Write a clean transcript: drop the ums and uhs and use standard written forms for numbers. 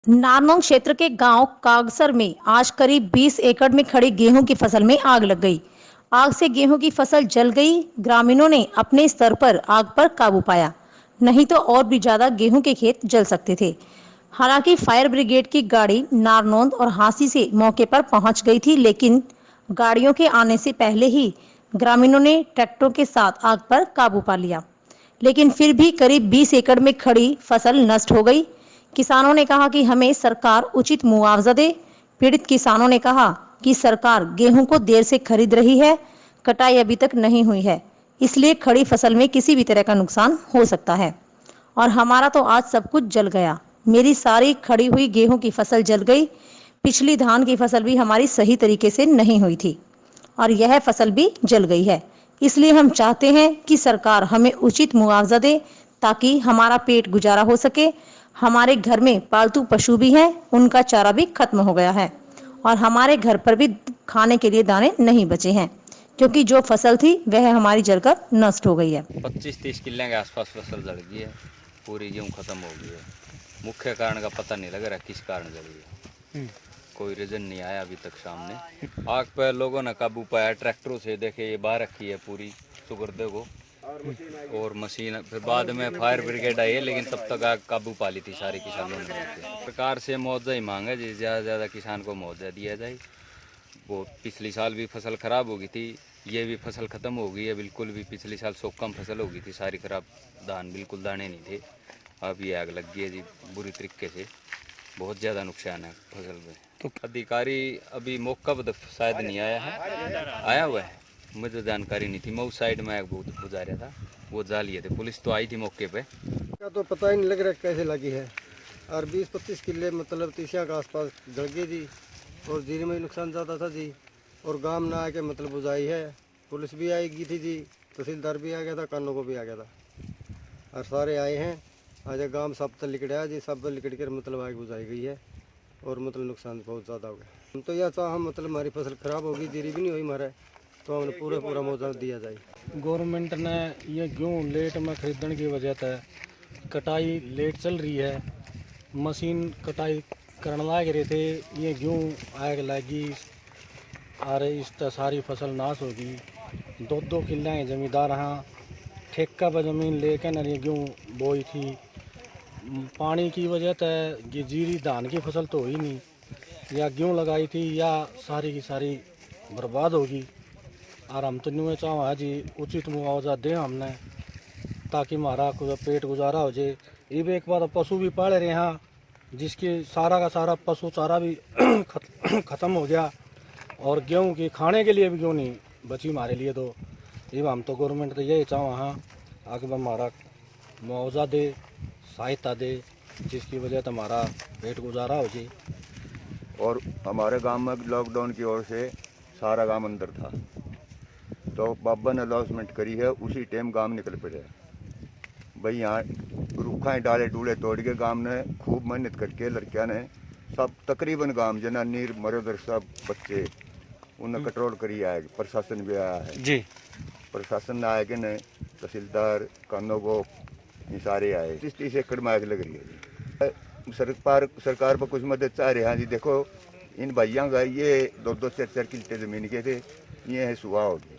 नारनौल क्षेत्र के गांव कागसर में आज करीब 20 एकड़ में खड़ी गेहूं की फसल में आग लग गई। आग से गेहूं की फसल जल गई। ग्रामीणों ने अपने स्तर पर आग पर काबू पाया, नहीं तो और भी ज्यादा गेहूं के खेत जल सकते थे। हालांकि फायर ब्रिगेड की गाड़ी नारनौल और हांसी से मौके पर पहुंच गई थी, लेकिन गाड़ियों के आने से पहले ही ग्रामीणों ने ट्रैक्टरों के साथ आग पर काबू पा लिया, लेकिन फिर भी करीब 20 एकड़ में खड़ी फसल नष्ट हो गई। किसानों ने कहा कि हमें सरकार उचित मुआवजा दे। पीड़ित किसानों ने कहा कि सरकार गेहूं को देर से खरीद रही है, कटाई अभी तक नहीं हुई है, इसलिए खड़ी फसल में किसी भी तरह का नुकसान हो सकता है और हमारा तो आज सब कुछ जल गया। मेरी सारी खड़ी हुई गेहूं की फसल जल गई। पिछली धान की फसल भी हमारी सही तरीके से नहीं हुई थी और यह फसल भी जल गई है। इसलिए हम चाहते हैं कि सरकार हमें उचित मुआवजा दे ताकि हमारा पेट गुजारा हो सके। हमारे घर में पालतू पशु भी हैं, उनका चारा भी खत्म हो गया है और हमारे घर पर भी खाने के लिए दाने नहीं बचे हैं, क्योंकि जो फसल थी वह हमारी जलकर नष्ट हो गई है। 25-30 किले के आसपास फसल जल गई है, पूरी गेहूँ खत्म हो गई है। मुख्य कारण का पता नहीं लग रहा किस कारण जल गई, कोई रीजन नहीं आया अभी तक सामने। आग पर लोगों ने काबू पाया ट्रैक्टरों से, देखे ये बाहर रखी है पूरी सुगर्दे को और मशीन, फिर बाद में फायर ब्रिगेड आई है, लेकिन तब तक आग काबू पा ली थी सारी किसानों ने। सरकार से मुआवजा ही मांगे, जिस ज़्यादा से ज़्यादा किसान को मुआवजा दिया जाए। वो पिछली साल भी फसल खराब हो गई थी, ये भी फसल खत्म हो गई है बिल्कुल भी। पिछली साल सो कम फसल हो गई थी, सारी खराब, धान बिल्कुल दाने नहीं थे। अब ये आग लग गई है जी बुरी तरीके से, बहुत ज़्यादा नुकसान है फसल में। तो अधिकारी अभी मौका पर शायद नहीं आया है, आया हुआ है मुझे जानकारी नहीं थी। मैं उस साइड में आग बहुत बुझा रहा था, वो जा लिए थे, पुलिस तो आई थी मौके पे। का तो पता ही नहीं लग रहा कैसे लगी है। और 20-25 किले मतलब 30 के आसपास जल गई जी और जीरे में नुकसान ज़्यादा था जी। और गांव ना आके मतलब बुझाई है, पुलिस भी आई गई थी जी, तहसीलदार भी आ गया था, कानों को भी आ गया था और सारे आए हैं। आज गांव सब तो लिकड़ा जी, सब लिकड़ कर मतलब आग बुझाई गई है और मतलब नुकसान बहुत ज़्यादा हो गया। हम तो यह चाह मतलब हमारी फसल खराब होगी, जीरी भी नहीं हुई हमारे, तो हमें पूरा मुआवजा दिया जाए। गवर्नमेंट ने ये गेहूँ लेट में खरीदने की वजह से कटाई लेट चल रही है। मशीन कटाई करने लग रहे थे, ये गेहूँ आग लगी और इस सारी फसल नाश होगी। 2-2 किले जमींदार हाँ ठेका पर ज़मीन लेकर न ये गेहूँ बोई थी। पानी की वजह से जीरी धान की फसल तो हुई नहीं, या गेहूँ लगाई थी या सारी की सारी बर्बाद होगी। और हम तो न्यू चाह जी उचित मुआवजा दें हमने, ताकि हमारा पेट गुजारा हो जाए। ये एक बार पशु भी पाल रहे हैं, जिसकी सारा का सारा पशु चारा भी ख़त्म हो गया और गेहूँ की खाने के लिए भी गेहूँ नहीं बची हमारे लिए। तो ये हम तो गवर्नमेंट तो यही चाह हाँ आगे हमारा मुआवजा दे, सहायता दे, जिसकी वजह से हमारा पेट गुजारा हो जाए। और हमारे गांव में लॉकडाउन की ओर से सारा गांव अंदर था, तो बाबा ने अनाउंसमेंट करी है, उसी टाइम गांव निकल पड़े भाई। यहाँ रूखाएँ डाले डूले तोड़ के गांव ने खूब मेहनत करके लड़कियां ने सब तकरीबन गांव जनानी मरोदर सब बच्चे उन्हें कंट्रोल करी आए। प्रशासन भी आया है जी, प्रशासन ने आया कि नहीं, तहसीलदार कानों को ये सारे आए। 30 एकड़ में आग लग रही है जी। सरकार पर कुछ मदद चाह रहे हैं जी। देखो इन भाइयों का ये 2-2 4-4 किले ज़मीन के थे, ये है सुहा हो गई।